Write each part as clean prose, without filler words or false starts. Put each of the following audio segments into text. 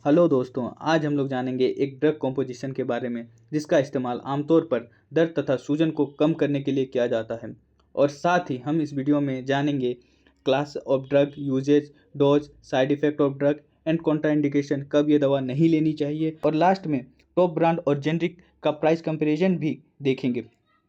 Hello दोस्तों, आज हम लोग जानेंगे एक ड्रग कॉम्पोजिशन के बारे में जिसका इस्तेमाल आमतौर पर दर्द तथा सूजन को कम करने के लिए किया जाता है। और साथ ही हम इस वीडियो में जानेंगे class of drug, uses, dose, side effect of drug and contraindication, कब ये दवा नहीं लेनी चाहिए, और लास्ट में टॉप ब्रांड और जेनरिक का प्राइस कंपैरिजन भी देखेंगे।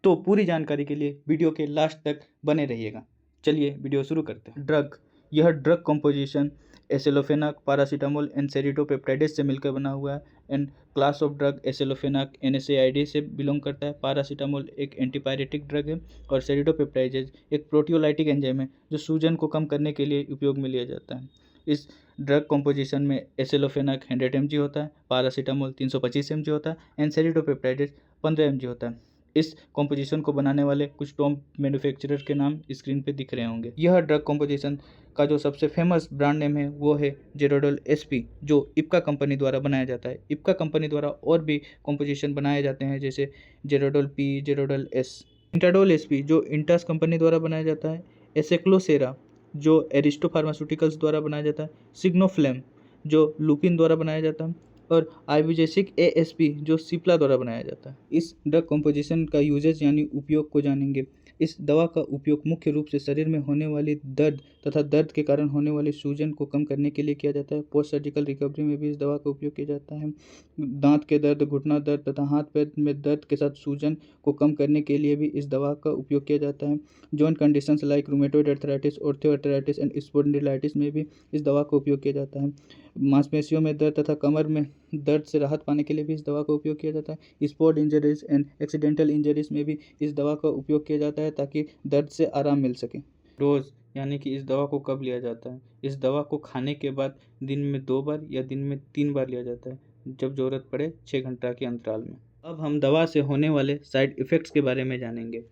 तो पूरी जानकारी के लिए वीडियो के लास्ट तक बने रहिएगा। चलिए वीडियो शुरू करते हैं। ड्रग, यह drug composition aceclofenac, paracetamol and serratiopeptidase से मिलकर बना हुआ है। And class of drug aceclofenac NSAID से बिलोंग करता है। पैरासीटामोल एक एंटीपायरेटिक ड्रग है और सेरिडोपेप्टाइड्स एक प्रोटियोलाइटिक एंजाइम है जो सूजन को कम करने के लिए उपयोग में लिया जाता है। इस ड्रग कॉम्पोजिशन में एसिलोफेनाक 100 mg होता है, पैरासीटामोल 325 mg होता है एंड सेरिडोपेप्टाइड्स 15 mg होता है। इस कॉम्पोजिशन को बनाने वाले कुछ टॉप मैन्युफैक्चरर के नाम स्क्रीन पे दिख रहे होंगे। यह ड्रग कॉम्पोजिशन का जो सबसे फेमस ब्रांड नेम है वो है जेरोडोल SP, जो इप्का कंपनी द्वारा बनाया जाता है। इप्का कंपनी द्वारा और भी कॉम्पोजिशन बनाए जाते हैं जैसे जेरोडोल P, जेरोडोल S। इंटाडोल SP जो इंटास कंपनी द्वारा बनाया जाता है। एसेक्लोसेरा जो एरिस्टो फार्मास्यूटिकल्स द्वारा बनाया जाता है। सिग्नोफ्लेम जो लुपिन द्वारा बनाया जाता है। और आइबुजेसिक ASP जो सिप्ला द्वारा बनाया जाता है। इस ड्रग कॉम्पोजिशन का यूजेज यानी उपयोग को जानेंगे। इस दवा का उपयोग मुख्य रूप से शरीर में होने वाली दर्द तथा दर्द के कारण होने वाली सूजन को कम करने के लिए किया जाता है। पोस्ट सर्जिकल रिकवरी में भी इस दवा का उपयोग किया जाता है। दांत के दर्द, घुटना दर्द तथा हाथ पैर में दर्द के साथ सूजन को कम करने के लिए भी इस दवा का उपयोग किया जाता है। Joint conditions like rheumatoid arthritis, osteoarthritis and spondylitis में भी इस दवा का उपयोग किया जाता है। मांसपेशियों में दर्द तथा कमर में दर्द से राहत पाने के लिए भी इस दवा का उपयोग किया जाता है। Sport injuries and accidental injuries में भी इस दवा का उपयोग किया जाता है ताकि दर्द से आराम मिल सके। डोज यानी कि इस दवा को कब लिया जाता है। इस दवा को खाने के बाद दिन में 2 बार या दिन में 3 बार लिया जाता है, जब ज़रूरत पड़े 6 घंटा के अंतराल में। अब हम दवा से होने वाले साइड इफ़ेक्ट्स के बारे में जानेंगे।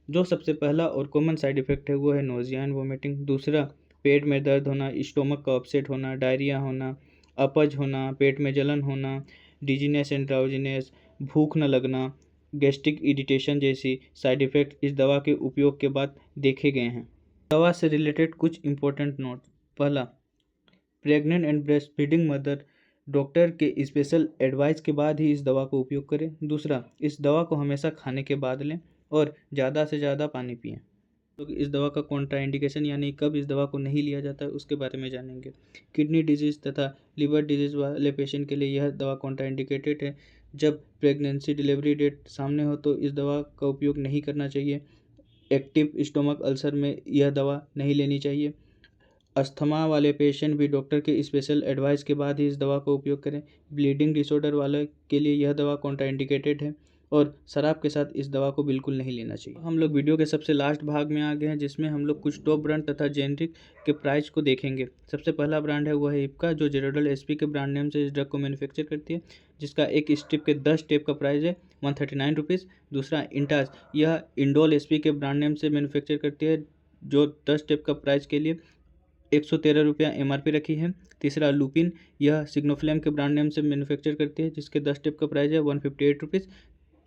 जो सबसे पहला और कॉमन साइड इफ़ेक्ट है वो है नोजिया एंड वोमिटिंग। दूसरा, पेट में दर्द होना, स्टोमक का अपसेट होना, डायरिया होना, अपच होना, पेट में जलन होना, डिजीनेस एंड ड्राउजीनेस, भूख न लगना, गैस्ट्रिक इरिटेशन जैसी साइड इफ़ेक्ट इस दवा के उपयोग के बाद देखे गए हैं। दवा से रिलेटेड कुछ इंपॉर्टेंट नोट। पहला, pregnant and breast feeding mother doctor के स्पेशल एडवाइस के बाद ही इस दवा को उपयोग करें। दूसरा, इस दवा को हमेशा खाने के बाद लें और ज़्यादा से ज़्यादा पानी पिएं। तो इस दवा का कॉन्ट्राइंडिकेशन यानी कब इस दवा को नहीं लिया जाता है उसके बारे में जानेंगे। किडनी डिजीज़ तथा लिवर डिजीज़ वाले पेशेंट के लिए यह दवा कॉन्ट्राइंडिकेटेड है। जब प्रेगनेंसी डिलीवरी डेट सामने हो तो इस दवा का उपयोग नहीं करना चाहिए। एक्टिव स्टोमक अल्सर में यह दवा नहीं लेनी चाहिए। अस्थमा वाले पेशेंट भी डॉक्टर के स्पेशल एडवाइस के बाद ही इस दवा का उपयोग करें। ब्लीडिंग डिसऑर्डर वाले के लिए यह दवा कॉन्ट्राइंडिकेटेड है और शराब के साथ इस दवा को बिल्कुल नहीं लेना चाहिए। हम लोग वीडियो के सबसे लास्ट भाग में आ गए हैं जिसमें हम लोग कुछ टॉप ब्रांड तथा जेनरिक के प्राइस को देखेंगे। सबसे पहला ब्रांड है वो है इप्का, जो जेरोडोल SP के ब्रांड नेम से इस ड्रग को मैन्युफैक्चर करती है, जिसका एक स्ट्रिप के 10 टेप का प्राइस है 139 रुपीज़। दूसरा, इंटास, यह इंडोल SP के ब्रांड नेम से मैन्युफैक्चर करती है, जो 10 टेप का प्राइस के लिए 113 रुपया MRP रखी है। तीसरा, लुपिन, यह सिग्नोफ्लेम के ब्रांड नेम से मैन्युफैक्चर करती है, जिसके 10 टेप का प्राइस है 158 रुपीज़।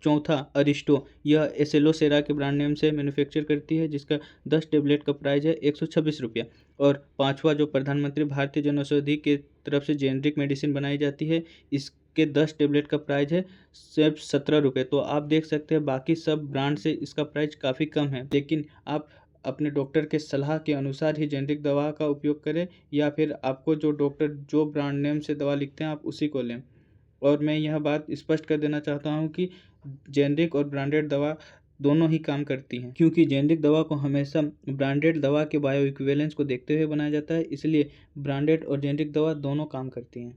चौथा, अरिस्टो, यह एसेलोसेरा के ब्रांड नेम से मैन्युफैक्चर करती है, जिसका 10 टेबलेट का प्राइस है 126 रुपया। और पांचवा, जो प्रधानमंत्री भारतीय जनौषधि के तरफ से जेनरिक मेडिसिन बनाई जाती है, इसके 10 टेबलेट का प्राइस है सिर्फ 17 रुपये। तो आप देख सकते हैं बाकी सब ब्रांड से इसका प्राइस काफ़ी कम है, लेकिन आप अपने डॉक्टर के सलाह के अनुसार ही जेनरिक दवा का उपयोग करें, या फिर आपको जो डॉक्टर जो ब्रांड नेम से दवा लिखते हैं आप उसी को लें। और मैं यह बात स्पष्ट कर देना चाहता हूं कि जेनरिक और ब्रांडेड दवा दोनों ही काम करती हैं, क्योंकि जेनरिक दवा को हमेशा ब्रांडेड दवा के बायो इक्विवेलेंस को देखते हुए बनाया जाता है, इसलिए ब्रांडेड और जेनरिक दवा दोनों काम करती हैं।